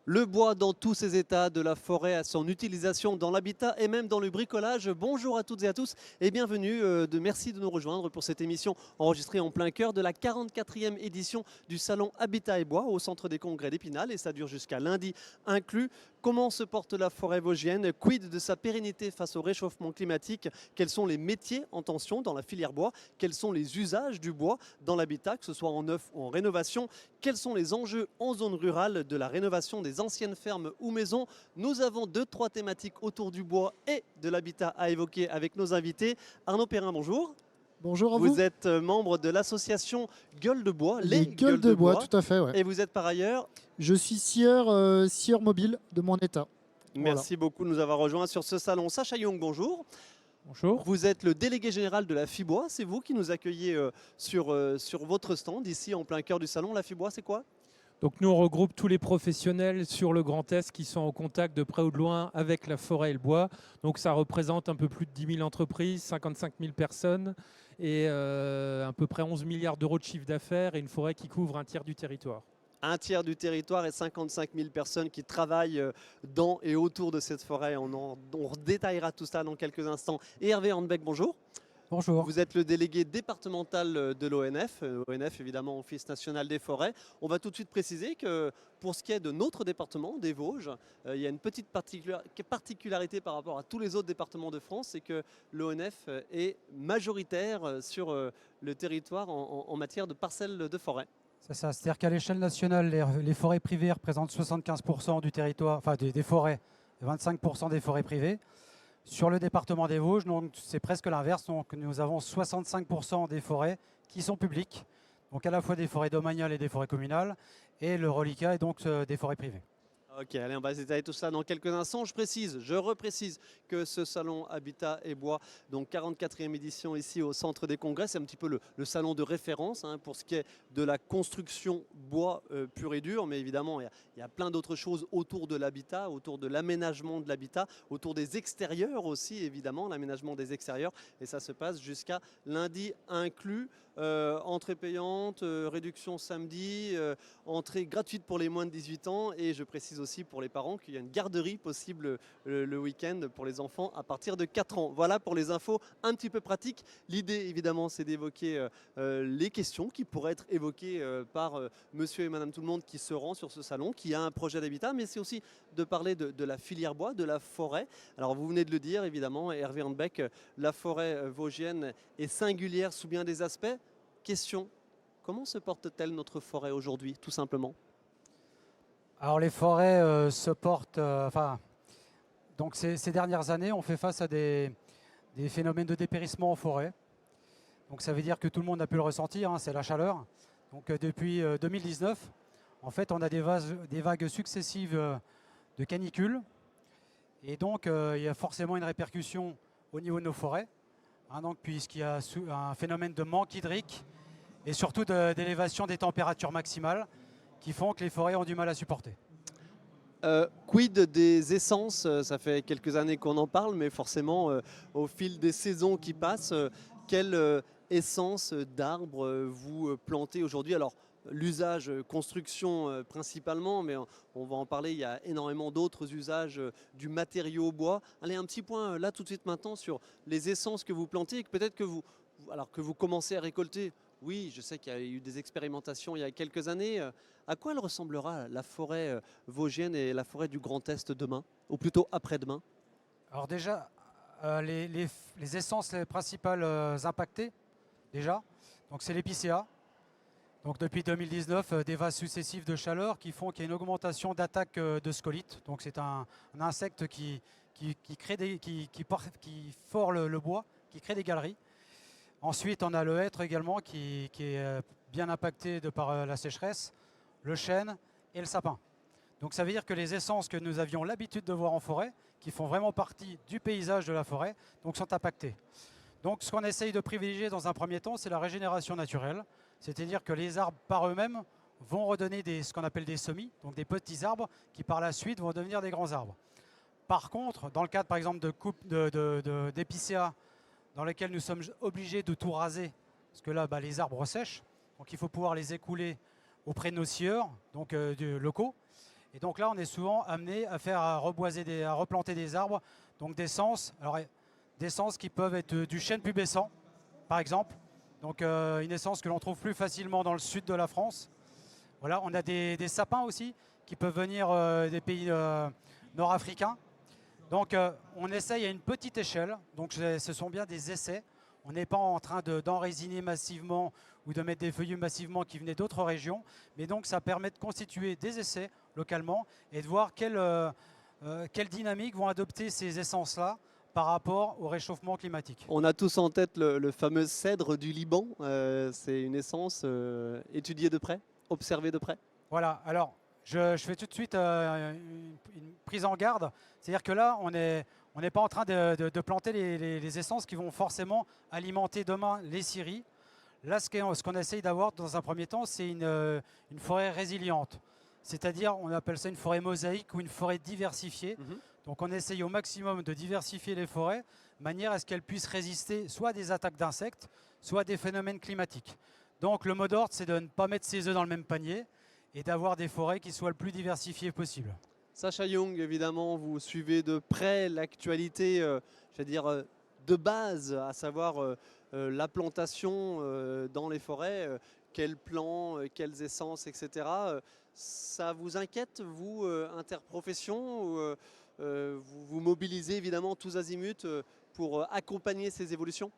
Le bois dans tous ses états, de la forêt à son utilisation dans l'habitat et même dans le bricolage. Bonjour à toutes et à tous et bienvenue. Merci de nous rejoindre pour cette émission enregistrée en plein cœur de la 44e édition du Salon Habitat et Bois au Centre des Congrès d'Épinal et ça dure jusqu'à lundi inclus. Comment se porte la forêt vosgienne? Quid de sa pérennité face au réchauffement climatique? Quels sont les métiers en tension dans la filière bois? Quels sont les usages du bois dans l'habitat, que ce soit en neuf ou en rénovation? Quels sont les enjeux en zone rurale de la rénovation des anciennes fermes ou maisons? Nous avons 2-3 thématiques autour du bois et de l'habitat à évoquer avec nos invités. Arnaud Perrin, bonjour. Bonjour à Vous vous. êtes membre de l'association Gueule de Bois, Les les gueules Gueules de de bois, Bois. tout à fait. Ouais. Et vous êtes par ailleurs, Je suis scieur mobile de mon état. Voilà. merci beaucoup de nous avoir rejoints sur ce salon. Sacha Young, bonjour. Bonjour. Vous êtes le délégué général de la FIBois. C'est vous qui nous accueillez sur votre stand ici en plein cœur du salon. La FIBois, c'est quoi? Donc nous on regroupe tous les professionnels sur le Grand Est qui sont en contact de près ou de loin avec la forêt et le bois. Donc ça représente un peu plus de 10 000 entreprises, 55 000 personnes et à peu près 11 milliards d'euros de chiffre d'affaires et une forêt qui couvre un tiers du territoire. Un tiers du territoire et 55 000 personnes qui travaillent dans et autour de cette forêt. On détaillera tout ça dans quelques instants. Et Hervé Hornbeck, bonjour. Bonjour. Vous êtes le délégué départemental de l'ONF, ONF évidemment Office national des forêts. On va tout de suite préciser que pour ce qui est de notre département, des Vosges, il y a une petite particularité par rapport à tous les autres départements de France, c'est que l'ONF est majoritaire sur le territoire en matière de parcelles de forêt. C'est ça, c'est-à-dire qu'à l'échelle nationale, les forêts privées représentent 75% du territoire, enfin des forêts, et 25% des forêts privées. Sur le département des Vosges, c'est presque l'inverse. Donc nous avons 65% des forêts qui sont publiques, donc à la fois des forêts domaniales et des forêts communales, et le reliquat est donc des forêts privées. Ok, allez, on va détailler tout ça dans quelques instants. Je reprécise que ce salon Habitat et Bois, donc 44e édition ici au Centre des Congrès, c'est un petit peu le salon de référence pour ce qui est de la construction bois pur et dur, mais évidemment il y a plein d'autres choses autour de l'habitat, autour de l'aménagement de l'habitat, autour des extérieurs aussi évidemment, l'aménagement des extérieurs, et ça se passe jusqu'à lundi inclus. Entrée payante, réduction samedi, entrée gratuite pour les moins de 18 ans et je précise aussi pour les parents qu'il y a une garderie possible le week-end pour les enfants à partir de 4 ans. Voilà pour les infos un petit peu pratiques. L'idée évidemment c'est d'évoquer les questions qui pourraient être évoquées par monsieur et madame tout le monde qui se rend sur ce salon, qui a un projet d'habitat, mais c'est aussi de parler de la filière bois, de la forêt. Alors vous venez de le dire évidemment, Hervé Hornbeck, la forêt vosgienne est singulière sous bien des aspects. Question, comment se porte-t-elle notre forêt aujourd'hui, tout simplement? Alors les forêts se portent, donc ces dernières années, on fait face à des phénomènes de dépérissement en forêt. Donc ça veut dire que tout le monde a pu le ressentir, c'est la chaleur. Donc depuis 2019, en fait, on a des vagues successives de canicules. Et donc il y a forcément une répercussion au niveau de nos forêts, donc, puisqu'il y a un phénomène de manque hydrique et surtout d'élévation des températures maximales qui font que les forêts ont du mal à supporter. Quid des essences? Ça fait quelques années qu'on en parle, mais forcément, au fil des saisons qui passent, quelle essence d'arbres vous plantez aujourd'hui? Alors, l'usage construction principalement, mais on va en parler, il y a énormément d'autres usages du matériau bois. Allez, un petit point là tout de suite maintenant sur les essences que vous plantez et que peut-être que vous commencez à récolter. Oui, je sais qu'il y a eu des expérimentations il y a quelques années. À quoi elle ressemblera la forêt vosgienne et la forêt du Grand Est demain, ou plutôt après-demain? Alors déjà, les essences les principales impactées, déjà, donc c'est l'épicéa. Donc depuis 2019, des vagues successives de chaleur qui font qu'il y a une augmentation d'attaque de scolytes. Donc c'est un insecte qui fore le bois, qui crée des galeries. Ensuite, on a le hêtre également qui est bien impacté de par la sécheresse, le chêne et le sapin. Donc ça veut dire que les essences que nous avions l'habitude de voir en forêt, qui font vraiment partie du paysage de la forêt, donc sont impactées. Donc ce qu'on essaye de privilégier dans un premier temps, c'est la régénération naturelle, c'est-à-dire que les arbres par eux-mêmes vont redonner ce qu'on appelle des semis, donc des petits arbres qui par la suite vont devenir des grands arbres. Par contre, dans le cadre par exemple de coupe d'épicéa, dans lequel nous sommes obligés de tout raser, parce que là les arbres ressèchent, donc il faut pouvoir les écouler auprès de nos scieurs, donc locaux. Et donc là, on est souvent amené à reboiser, à replanter des arbres, donc d'essence. Alors, d'essence qui peuvent être du chêne pubescent, par exemple. Donc une essence que l'on trouve plus facilement dans le sud de la France. Voilà, on a des sapins aussi qui peuvent venir des pays nord-africains. Donc on essaye à une petite échelle, donc ce sont bien des essais. On n'est pas en train d'enrésiner massivement ou de mettre des feuillus massivement qui venaient d'autres régions, mais donc ça permet de constituer des essais localement et de voir quelle dynamique vont adopter ces essences-là par rapport au réchauffement climatique. On a tous en tête le fameux cèdre du Liban. C'est une essence étudiée de près, observée de près. Voilà, alors je fais tout de suite une prise en garde. C'est-à-dire que là, on n'est pas en train de planter les essences qui vont forcément alimenter demain les scieries. Là, ce qu'on essaye d'avoir dans un premier temps, c'est une forêt résiliente. C'est-à-dire, on appelle ça une forêt mosaïque ou une forêt diversifiée. Donc on essaye au maximum de diversifier les forêts, de manière à ce qu'elles puissent résister soit à des attaques d'insectes, soit à des phénomènes climatiques. Donc le mot d'ordre, c'est de ne pas mettre ses œufs dans le même panier et d'avoir des forêts qui soient le plus diversifiées possible. Sacha Young, évidemment, vous suivez de près l'actualité, je veux dire, de base, à savoir la plantation dans les forêts, quels plants, quelles essences, etc. Ça vous inquiète, vous, interprofession vous vous mobilisez évidemment tous azimuts pour accompagner ces évolutions?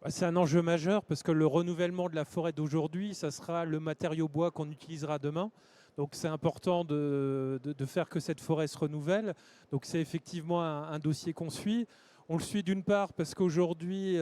C'est un enjeu majeur parce que le renouvellement de la forêt d'aujourd'hui, ça sera le matériau bois qu'on utilisera demain. Donc c'est important de faire que cette forêt se renouvelle. Donc c'est effectivement un dossier qu'on suit. On le suit d'une part parce qu'aujourd'hui,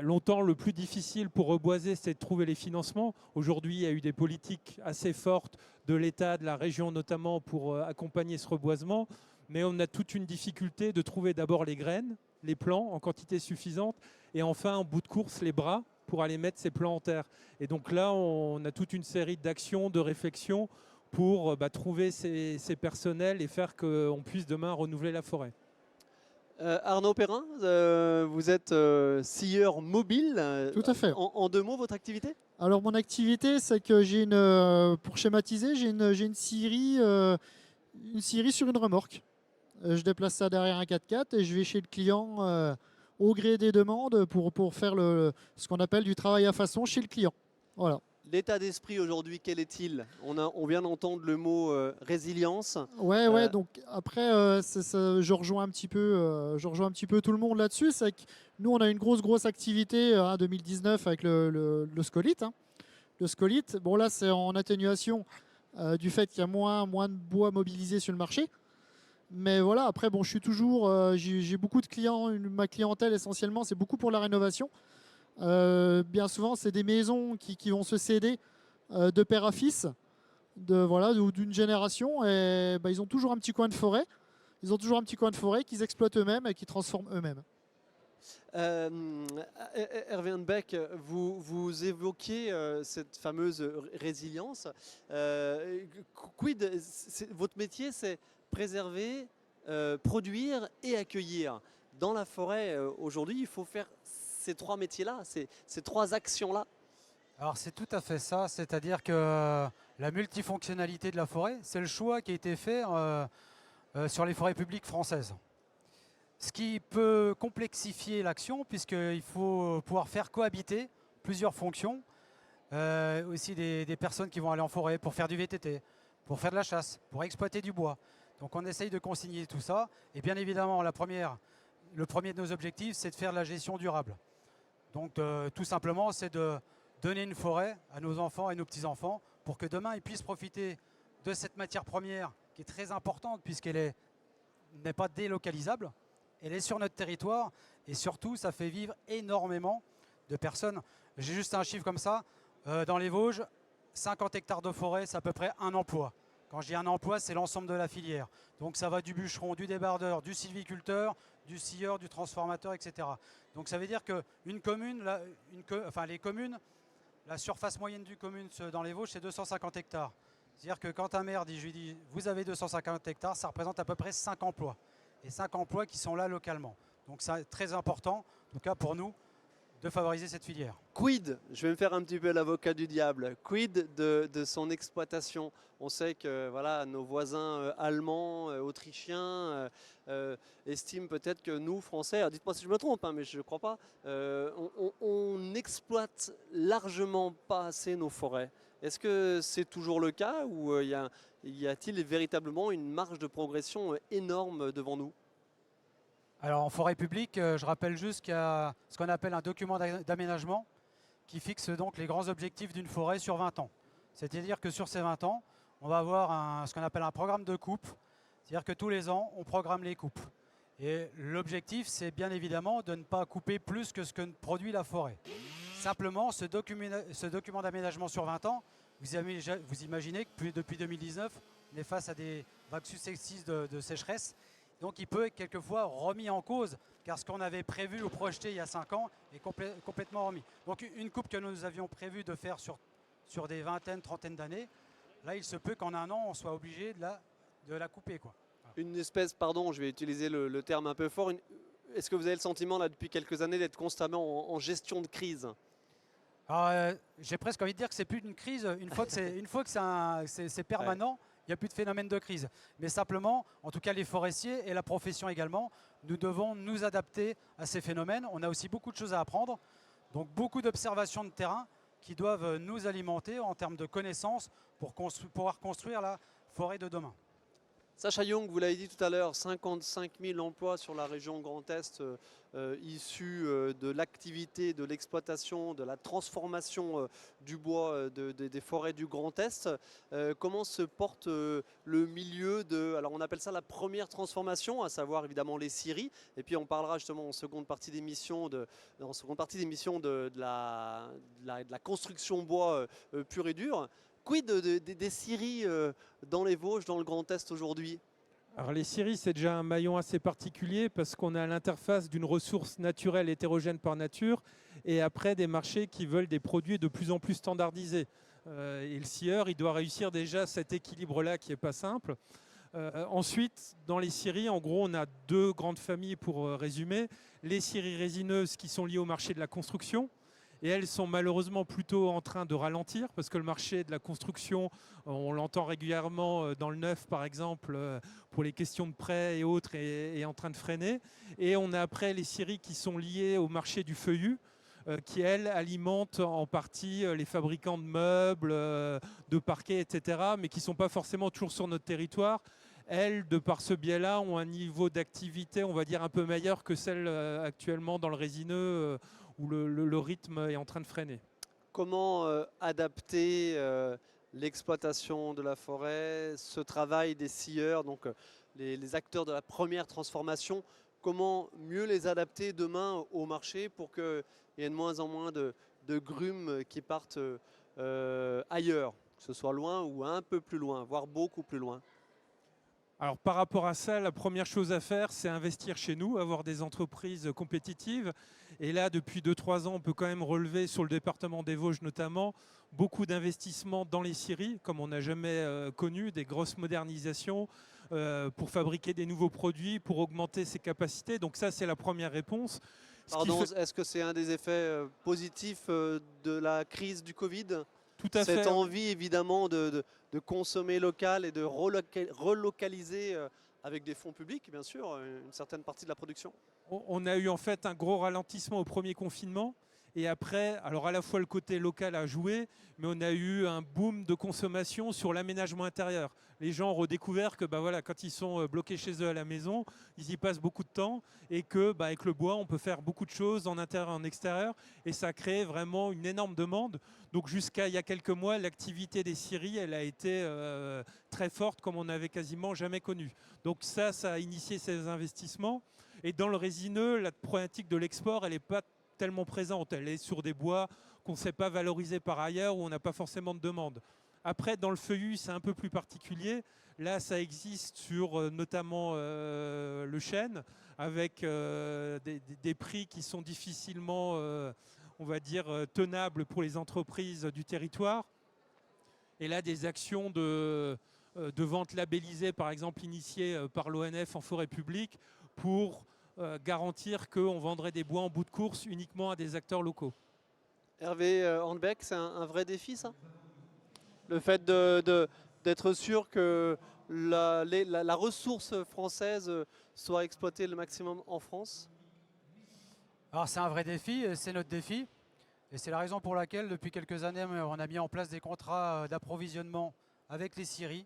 longtemps, le plus difficile pour reboiser, c'est de trouver les financements. Aujourd'hui, il y a eu des politiques assez fortes de l'État, de la région notamment, pour accompagner ce reboisement. Mais on a toute une difficulté de trouver d'abord les graines, les plants en quantité suffisante, et enfin, en bout de course, les bras pour aller mettre ces plants en terre. Et donc là, on a toute une série d'actions, de réflexions pour trouver ces personnels et faire qu'on puisse demain renouveler la forêt. Arnaud Perrin, vous êtes scieur mobile. Tout à fait. En 2 mots, votre activité? Alors mon activité, c'est que j'ai pour schématiser, j'ai une scierie sur une remorque. Je déplace ça derrière un 4x4 et je vais chez le client au gré des demandes pour faire ce qu'on appelle du travail à façon chez le client. Voilà. L'état d'esprit aujourd'hui, quel est-il? On vient d'entendre le mot résilience. Ouais. Donc après, je rejoins un petit peu tout le monde là-dessus. C'est que nous, on a une grosse activité en 2019 avec le scolite. Le scolite, bon là, c'est en atténuation du fait qu'il y a moins de bois mobilisé sur le marché. Mais voilà, après, bon, je suis toujours, j'ai beaucoup de clients. Ma clientèle essentiellement, c'est beaucoup pour la rénovation. Bien souvent, c'est des maisons qui vont se céder de père à fils, ou d'une génération. Et ils ont toujours un petit coin de forêt. Ils ont toujours un petit coin de forêt qu'ils exploitent eux-mêmes et qu'ils transforment eux-mêmes. Hervé Beck, vous évoquiez cette fameuse résilience. Votre métier, c'est préserver, produire et accueillir. Dans la forêt, aujourd'hui, il faut faire ces 3 métiers-là, ces 3 actions-là. Alors c'est tout à fait ça, c'est-à-dire que la multifonctionnalité de la forêt, c'est le choix qui a été fait sur les forêts publiques françaises. Ce qui peut complexifier l'action, puisqu'il faut pouvoir faire cohabiter plusieurs fonctions. Aussi des personnes qui vont aller en forêt pour faire du VTT, pour faire de la chasse, pour exploiter du bois. Donc on essaye de consigner tout ça. Et bien évidemment, le premier de nos objectifs, c'est de faire de la gestion durable. Donc tout simplement, c'est de donner une forêt à nos enfants et nos petits-enfants pour que demain, ils puissent profiter de cette matière première qui est très importante puisqu'elle n'est pas délocalisable. Elle est sur notre territoire et surtout, ça fait vivre énormément de personnes. J'ai juste un chiffre comme ça. Dans les Vosges, 50 hectares de forêt, c'est à peu près un emploi. Quand je dis un emploi, c'est l'ensemble de la filière. Donc ça va du bûcheron, du débardeur, du sylviculteur, du scieur, du transformateur, etc. Donc ça veut dire qu'une commune, les communes, la surface moyenne d'une commune dans les Vosges, c'est 250 hectares. C'est-à-dire que quand un maire je lui dis vous avez 250 hectares, ça représente à peu près 5 emplois. Et 5 emplois qui sont là localement. Donc c'est très important, en tout cas pour nous, de favoriser cette filière. Quid, je vais me faire un petit peu l'avocat du diable, quid de son exploitation? On sait que voilà, nos voisins allemands, autrichiens estiment peut-être que nous, Français, alors dites-moi si je me trompe, hein, mais je ne crois pas, on exploite largement pas assez nos forêts. Est-ce que c'est toujours le cas ou y a-t-il véritablement une marge de progression énorme devant nous? Alors en forêt publique, je rappelle juste qu'il y a ce qu'on appelle un document d'aménagement qui fixe donc les grands objectifs d'une forêt sur 20 ans. C'est-à-dire que sur ces 20 ans, on va avoir ce qu'on appelle un programme de coupe. C'est-à-dire que tous les ans, on programme les coupes. Et l'objectif, c'est bien évidemment de ne pas couper plus que ce que produit la forêt. Simplement, ce document d'aménagement sur 20 ans, vous imaginez que depuis 2019, on est face à des vagues successives de sécheresse. Donc il peut être quelquefois remis en cause, car ce qu'on avait prévu ou projeté il y a 5 ans est complètement remis. Donc une coupe que nous avions prévu de faire sur des vingtaines, trentaines d'années, là il se peut qu'en un an on soit obligé de la couper, quoi. Une espèce, pardon, je vais utiliser le terme un peu fort, est-ce que vous avez le sentiment là depuis quelques années d'être constamment en gestion de crise? J'ai presque envie de dire que c'est plus une crise, une fois que c'est permanent. Ouais. Il n'y a plus de phénomène de crise. Mais simplement, en tout cas les forestiers et la profession également, nous devons nous adapter à ces phénomènes. On a aussi beaucoup de choses à apprendre, donc beaucoup d'observations de terrain qui doivent nous alimenter en termes de connaissances pour pouvoir construire la forêt de demain. Sacha Young, vous l'avez dit tout à l'heure, 55 000 emplois sur la région Grand Est issus de l'activité, de l'exploitation, de la transformation du bois des forêts du Grand Est. Comment se porte le milieu de, alors on appelle ça la première transformation, à savoir évidemment les scieries, et puis on parlera justement en seconde partie d'émission de la construction bois pur et dur. Quid des scieries dans les Vosges, dans le Grand Est aujourd'hui? Alors les scieries, c'est déjà un maillon assez particulier parce qu'on est à l'interface d'une ressource naturelle hétérogène par nature et après des marchés qui veulent des produits de plus en plus standardisés. Et le scieur, il doit réussir déjà cet équilibre-là qui n'est pas simple. Ensuite, dans les scieries, en gros, on a deux grandes familles pour résumer. Les scieries résineuses qui sont liées au marché de la construction. Et elles sont malheureusement plutôt en train de ralentir parce que le marché de la construction, on l'entend régulièrement dans le neuf par exemple, pour les questions de prêts et autres, est en train de freiner. Et on a après les scieries qui sont liées au marché du feuillu, qui elles alimentent en partie les fabricants de meubles, de parquets, etc., mais qui ne sont pas forcément toujours sur notre territoire. Elles, de par ce biais-là, ont un niveau d'activité, on va dire, un peu meilleur que celle actuellement dans le résineux, où le rythme est en train de freiner. Comment adapter l'exploitation de la forêt, ce travail des scieurs, donc les acteurs de la première transformation, comment mieux les adapter demain au marché pour qu'il y ait de moins en moins de grumes qui partent ailleurs, que ce soit loin ou un peu plus loin, voire beaucoup plus loin? Alors par rapport à ça, la première chose à faire, c'est investir chez nous, avoir des entreprises compétitives. Et là, depuis 2-3 ans, on peut quand même relever sur le département des Vosges notamment beaucoup d'investissements dans les scieries, comme on n'a jamais connu, des grosses modernisations pour fabriquer des nouveaux produits, pour augmenter ses capacités. Donc ça, c'est la première réponse. Pardon, est-ce que c'est un des effets positifs de la crise du Covid ? Tout à fait. Cette envie évidemment de consommer local et de relocaliser avec des fonds publics, bien sûr, une certaine partie de la production. On a eu en fait un gros ralentissement au premier confinement. Et après, alors à la fois le côté local a joué, mais on a eu un boom de consommation sur l'aménagement intérieur. Les gens ont redécouvert que voilà, quand ils sont bloqués chez eux à la maison, ils y passent beaucoup de temps et que avec le bois, on peut faire beaucoup de choses en intérieur et en extérieur. Et ça a créé vraiment une énorme demande. Donc jusqu'à il y a quelques mois, l'activité des scieries, elle a été très forte comme on n'avait quasiment jamais connu. Donc ça a initié ces investissements. Et dans le résineux, la problématique de l'export, elle n'est pas tellement présente. Elle est sur des bois qu'on ne sait pas valoriser par ailleurs, où on n'a pas forcément de demande. Après, dans le feuillu, c'est un peu plus particulier. Là, ça existe sur notamment le chêne, avec des prix qui sont difficilement, on va dire, tenables pour les entreprises du territoire. Et là, des actions de vente labellisée, par exemple, initiées par l'ONF en forêt publique, pour garantir qu'on vendrait des bois en bout de course uniquement à des acteurs locaux. Hervé Hornbeck, c'est un vrai défi ça? Le fait d'être sûr que la ressource française soit exploitée le maximum en France? Alors c'est un vrai défi, c'est notre défi. Et c'est la raison pour laquelle, depuis quelques années, on a mis en place des contrats d'approvisionnement avec les scieries.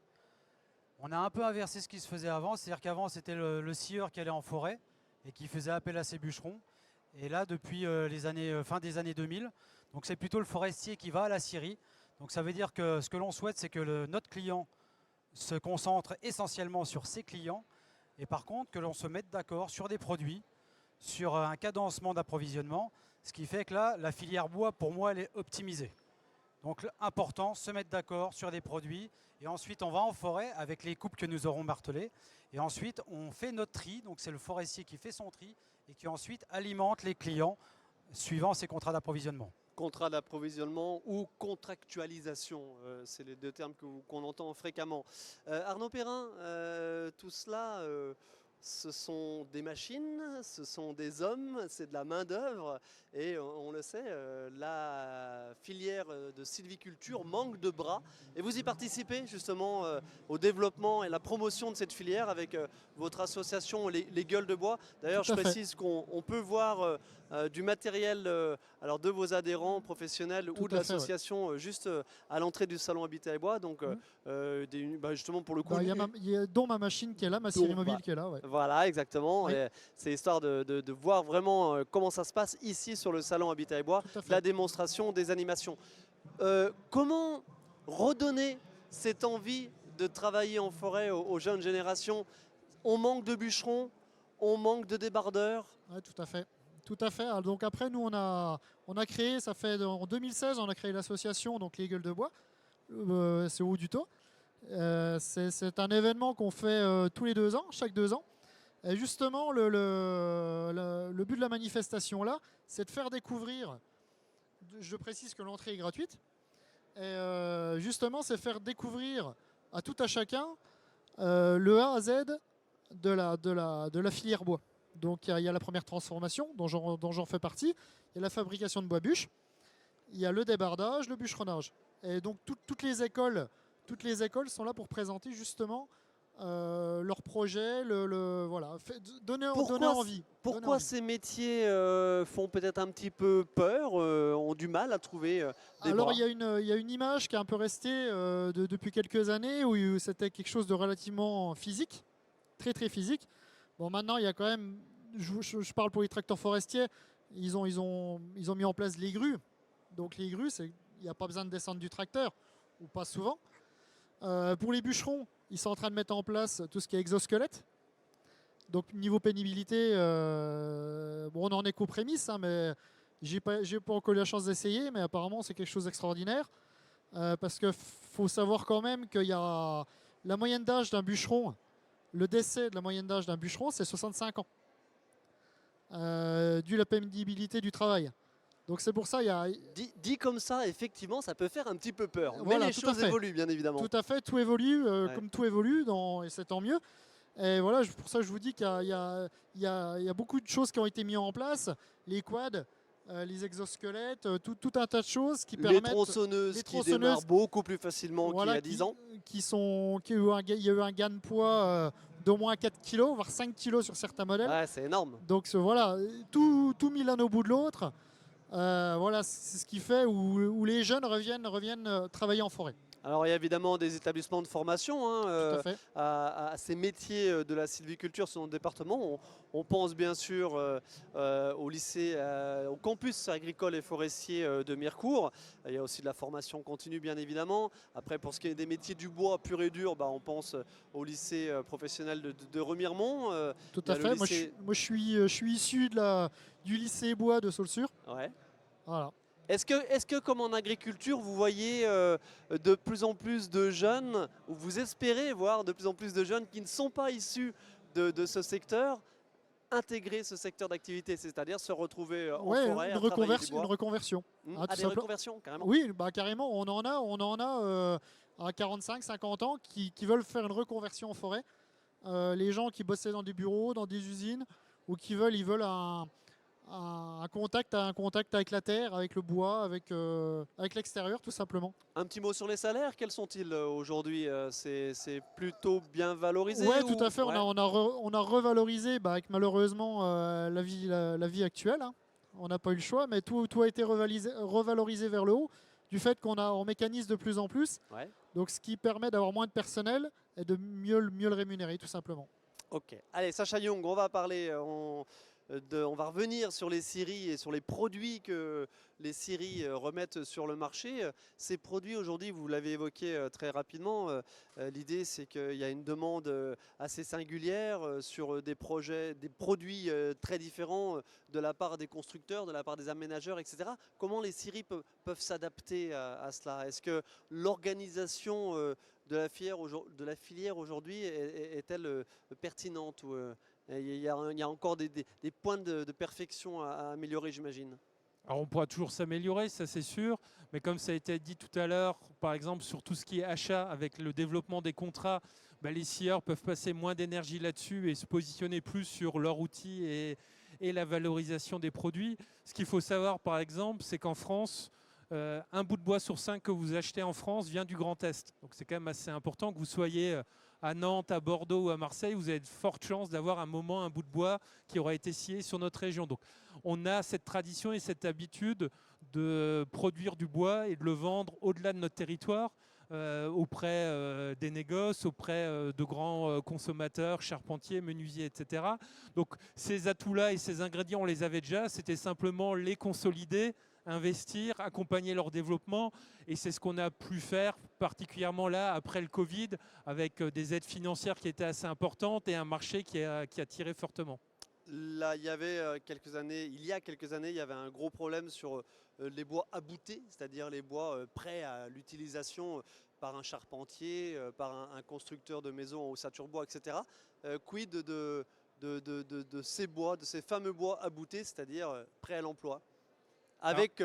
On a un peu inversé ce qui se faisait avant, c'est-à-dire qu'avant c'était le scieur qui allait en forêt et qui faisait appel à ses bûcherons. Et là, depuis fin des années 2000, donc c'est plutôt le forestier qui va à la scierie. Donc ça veut dire que ce que l'on souhaite, c'est que notre client se concentre essentiellement sur ses clients et par contre que l'on se mette d'accord sur des produits, sur un cadencement d'approvisionnement, ce qui fait que là, la filière bois, pour moi, elle est optimisée. Donc important, se mettre d'accord sur des produits et ensuite on va en forêt avec les coupes que nous aurons martelées et ensuite on fait notre tri, donc c'est le forestier qui fait son tri et qui ensuite alimente les clients suivant ses contrats d'approvisionnement. Contrat d'approvisionnement ou contractualisation, c'est les deux termes qu'on entend fréquemment. Arnaud Perrin, tout cela, ce sont des machines, ce sont des hommes, c'est de la main-d'œuvre et on le sait, la filière de sylviculture manque de bras et vous y participez justement au développement et la promotion de cette filière avec votre association les Gueules de Bois. D'ailleurs, je précise qu'on peut voir du matériel alors de vos adhérents professionnels ou de l'association juste à l'entrée du salon Habitat et Bois. Donc justement pour le coup, il y a dont ma machine qui est là, ma scierie mobile qui est là. Ouais. Voilà, exactement. Oui. C'est histoire de voir vraiment comment ça se passe ici sur le salon Habitat et Bois, la démonstration des animations. Comment redonner cette envie de travailler en forêt aux jeunes générations? On manque de bûcherons, on manque de débardeurs. Ouais, tout à fait. Tout à fait. Alors, donc après, nous, on a créé, ça fait en 2016, on a créé l'association, donc les Gueules de Bois. C'est au Haut du Taux. C'est un événement qu'on fait tous les 2 ans, chaque 2 ans. Et justement, le but de la manifestation là, c'est de faire découvrir, je précise que l'entrée est gratuite, et justement, c'est faire découvrir à tout à chacun le A à Z de la filière bois. Donc il y a la première transformation dont j'en fais partie, il y a la fabrication de bois bûches, il y a le débardage, le bûcheronnage. Et donc toutes les écoles sont là pour présenter justement leur projet, voilà, donner envie. Pourquoi ces métiers font peut-être un petit peu peur, ont du mal à trouver des Alors bras? il y a une image qui est un peu restée depuis quelques années où c'était quelque chose de relativement physique, très très physique. Bon, maintenant il y a quand même, je parle pour les tracteurs forestiers, ils ont mis en place les grues. Donc les grues, il n'y a pas besoin de descendre du tracteur, ou pas souvent. Pour les bûcherons, ils sont en train de mettre en place tout ce qui est exosquelette. Donc niveau pénibilité, on en est qu'aux prémices, hein, mais j'ai pas encore eu la chance d'essayer, mais apparemment c'est quelque chose d'extraordinaire. Parce qu'il faut savoir quand même qu'il y a la moyenne d'âge d'un bûcheron, le décès de la moyenne d'âge d'un bûcheron, c'est 65 ans. Dû à la pénibilité du travail. Donc c'est pour ça, Dit comme ça, effectivement, ça peut faire un petit peu peur. Voilà, mais les choses évoluent, bien évidemment. Tout à fait, tout évolue, comme tout évolue, et c'est tant mieux. Et voilà, pour ça je vous dis qu'il y a beaucoup de choses qui ont été mises en place. Les quads, les exosquelettes, tout un tas de choses qui permettent... Les tronçonneuses qui démarrent beaucoup plus facilement qu'il y a 10 ans. Il y a eu un gain de poids d'au moins 4 kg, voire 5 kg sur certains modèles. Ouais, c'est énorme. Donc voilà, tout mis l'un au bout de l'autre. Voilà, c'est ce qui fait où les jeunes reviennent travailler en forêt. Alors il y a évidemment des établissements de formation à ces métiers de la sylviculture sur notre département. On pense bien sûr au lycée, au campus agricole et forestier de Mirecourt. Il y a aussi de la formation continue bien évidemment. Après pour ce qui est des métiers du bois pur et dur, on pense au lycée professionnel de Remiremont. Tout à fait, moi je suis issu du lycée bois de Saulsure. Ouais. Voilà. Est-ce que, comme en agriculture, vous voyez de plus en plus de jeunes, ou vous espérez voir de plus en plus de jeunes qui ne sont pas issus de ce secteur, intégrer ce secteur d'activité, c'est-à-dire se retrouver en forêt, une reconversion. Des reconversions, carrément. Oui, carrément, on en a à 45-50 ans qui veulent faire une reconversion en forêt. Les gens qui bossaient dans des bureaux, dans des usines, ou ils veulent un contact avec la terre, avec le bois, avec l'extérieur tout simplement. Un petit mot sur les salaires, quels sont-ils aujourd'hui? C'est plutôt bien valorisé? Ouais, tout ou- à fait. Ouais. On a revalorisé avec malheureusement la vie actuelle, hein. On n'a pas eu le choix, mais tout a été revalorisé vers le haut du fait on mécanise de plus en plus. Ouais. Donc ce qui permet d'avoir moins de personnel et de mieux le rémunérer tout simplement. Ok. Allez, Sacha Young, on va parler, on va revenir sur les scieries et sur les produits que les scieries remettent sur le marché. Ces produits aujourd'hui, vous l'avez évoqué très rapidement, l'idée c'est qu'il y a une demande assez singulière sur des projets, des produits très différents de la part des constructeurs, de la part des aménageurs, etc. Comment les scieries peuvent s'adapter à cela? Est-ce que l'organisation de la filière aujourd'hui est-elle pertinente ou il y a encore des points de perfection à améliorer, j'imagine? Alors on pourra toujours s'améliorer, ça c'est sûr, mais comme ça a été dit tout à l'heure, par exemple sur tout ce qui est achat, avec le développement des contrats, les scieurs peuvent passer moins d'énergie là-dessus et se positionner plus sur leur outil et la valorisation des produits. Ce qu'il faut savoir par exemple, c'est qu'en France, un bout de bois sur 5 que vous achetez en France vient du Grand Est. Donc c'est quand même assez important que vous soyez à Nantes, à Bordeaux ou à Marseille, vous avez de fortes chances d'avoir un moment un bout de bois qui aura été scié sur notre région. Donc on a cette tradition et cette habitude de produire du bois et de le vendre au-delà de notre territoire, auprès des négoces, auprès de grands consommateurs, charpentiers, menuisiers, etc. Donc ces atouts-là et ces ingrédients, on les avait déjà, c'était simplement les consolider, investir, accompagner leur développement, et c'est ce qu'on a pu faire particulièrement là après le Covid, avec des aides financières qui étaient assez importantes et un marché qui a tiré fortement. Là, il y a quelques années, il y avait un gros problème sur les bois aboutés, c'est-à-dire les bois prêts à l'utilisation par un charpentier, par un constructeur de maisons, ossature bois, etc. Quid de ces bois, de ces fameux bois aboutés, c'est-à-dire prêts à l'emploi, avec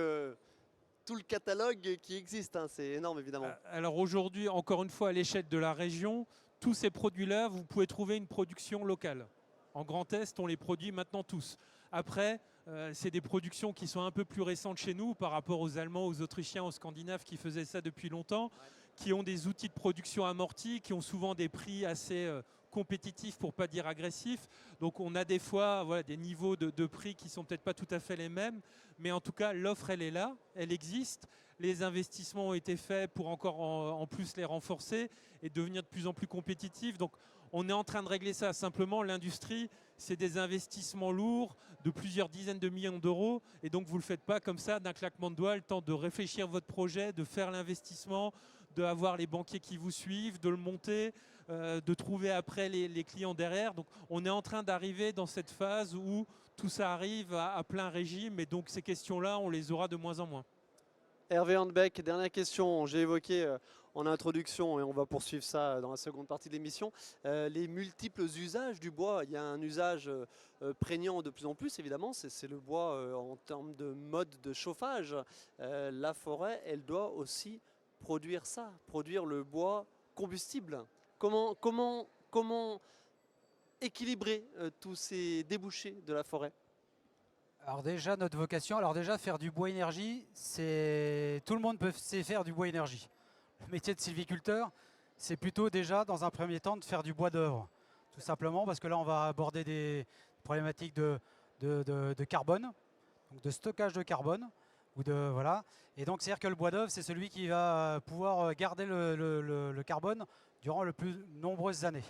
tout le catalogue qui existe, hein, c'est énorme évidemment. Alors aujourd'hui, encore une fois, à l'échelle de la région, tous ces produits-là, vous pouvez trouver une production locale. En Grand Est, on les produit maintenant tous. Après, c'est des productions qui sont un peu plus récentes chez nous par rapport aux Allemands, aux Autrichiens, aux Scandinaves qui faisaient ça depuis longtemps, qui ont des outils de production amortis, qui ont souvent des prix assez compétitifs pour ne pas dire agressifs. Donc on a des fois des niveaux de prix qui ne sont peut-être pas tout à fait les mêmes, mais en tout cas l'offre elle est là, elle existe. Les investissements ont été faits pour encore en plus les renforcer et devenir de plus en plus compétitifs. Donc on est en train de régler ça. Simplement, l'industrie, c'est des investissements lourds de plusieurs dizaines de millions d'euros. Et donc, vous ne le faites pas comme ça d'un claquement de doigts, le temps de réfléchir votre projet, de faire l'investissement, d'avoir les banquiers qui vous suivent, de le monter, de trouver après les clients derrière. Donc, on est en train d'arriver dans cette phase où tout ça arrive à plein régime. Et donc, ces questions-là, on les aura de moins en moins. Hervé Handbeck, dernière question. J'ai évoqué en introduction, et on va poursuivre ça dans la seconde partie de l'émission, les multiples usages du bois. Il y a un usage prégnant de plus en plus, évidemment, c'est le bois en termes de mode de chauffage. La forêt, elle doit aussi produire ça, produire le bois combustible. Comment équilibrer tous ces débouchés de la forêt? Alors déjà, notre vocation, faire du bois énergie, c'est tout le monde sait faire du bois énergie. Le métier de sylviculteur, c'est plutôt déjà dans un premier temps de faire du bois d'œuvre. Tout simplement parce que là, on va aborder des problématiques de carbone, donc de stockage de carbone. Voilà. Et donc, c'est-à-dire que le bois d'œuvre, c'est celui qui va pouvoir garder le carbone durant le plus nombreuses années.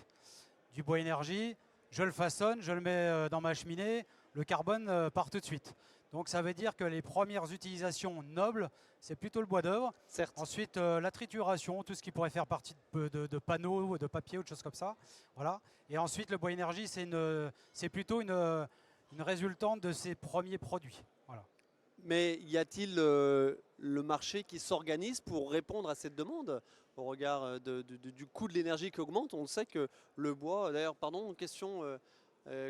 Du bois énergie, je le façonne, je le mets dans ma cheminée, le carbone part tout de suite. Donc ça veut dire que les premières utilisations nobles, c'est plutôt le bois d'œuvre. Certes. Ensuite, la trituration, tout ce qui pourrait faire partie de panneaux, de papier ou de choses comme ça. Voilà. Et ensuite, le bois énergie, c'est plutôt une résultante de ces premiers produits. Voilà. Mais y a-t-il le marché qui s'organise pour répondre à cette demande au regard du coût de l'énergie qui augmente? On sait que le bois, d'ailleurs, pardon, question,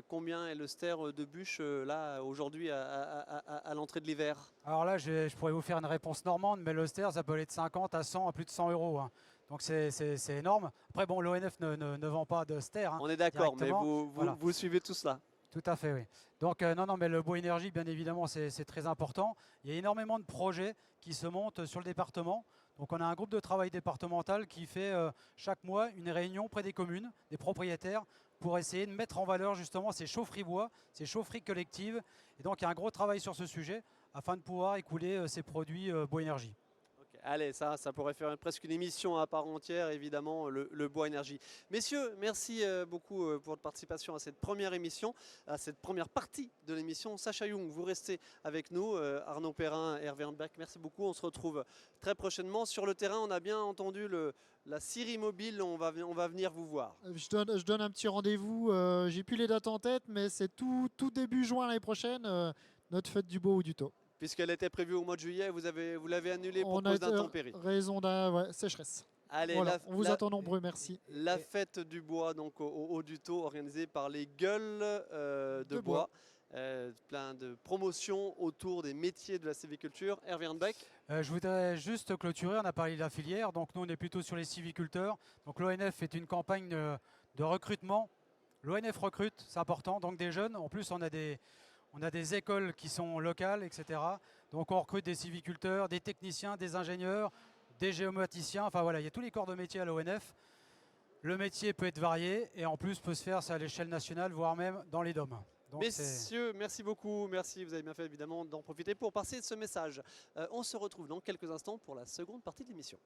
combien est le ster de bûche là aujourd'hui à l'entrée de l'hiver? Alors là, je pourrais vous faire une réponse normande, mais le ster, ça peut aller de 50 à 100 à plus de 100 euros. Hein. Donc c'est énorme. Après, bon, l'ONF ne vend pas de ster. Hein, On est d'accord, mais voilà. vous suivez tout cela. Tout à fait, oui. Donc non, mais le bois énergie, bien évidemment, c'est très important. Il y a énormément de projets qui se montent sur le département. Donc on a un groupe de travail départemental qui fait chaque mois une réunion près des communes, des propriétaires, pour essayer de mettre en valeur justement ces chaufferies bois, ces chaufferies collectives. Et donc il y a un gros travail sur ce sujet afin de pouvoir écouler ces produits bois énergie. Ok, allez, ça pourrait faire presque une émission à part entière, évidemment, le bois énergie. Messieurs, merci beaucoup pour votre participation à cette première émission, à cette première partie de l'émission. Sacha Young, vous restez avec nous. Arnaud Perrin, Hervé Handberg, merci beaucoup. On se retrouve très prochainement. Sur le terrain, on a bien entendu la Syrie mobile, on va venir vous voir. Je donne un petit rendez-vous. J'ai plus les dates en tête, mais c'est tout début juin l'année prochaine, notre fête du bois ou du taux. Puisqu'elle était prévue au mois de juillet, vous l'avez annulée pour On a cause d'intempéries. raison d'un sécheresse. Allez, Voilà, on vous attend nombreux, merci. La fête du bois donc au Haut du Taux, organisée par les Gueules de bois. Plein de promotions autour des métiers de la sylviculture. Hervé Handbeck. Je voudrais juste clôturer, on a parlé de la filière, donc nous on est plutôt sur les sylviculteurs. Donc l'ONF fait une campagne de recrutement. L'ONF recrute, c'est important, donc des jeunes. En plus on a des écoles qui sont locales, etc. Donc on recrute des sylviculteurs, des techniciens, des ingénieurs, des géomaticiens. Enfin voilà, il y a tous les corps de métier à l'ONF. Le métier peut être varié et en plus peut se faire à l'échelle nationale, voire même dans les DOM. Donc messieurs, merci beaucoup. Merci, vous avez bien fait évidemment d'en profiter pour passer ce message. On se retrouve dans quelques instants pour la seconde partie de l'émission.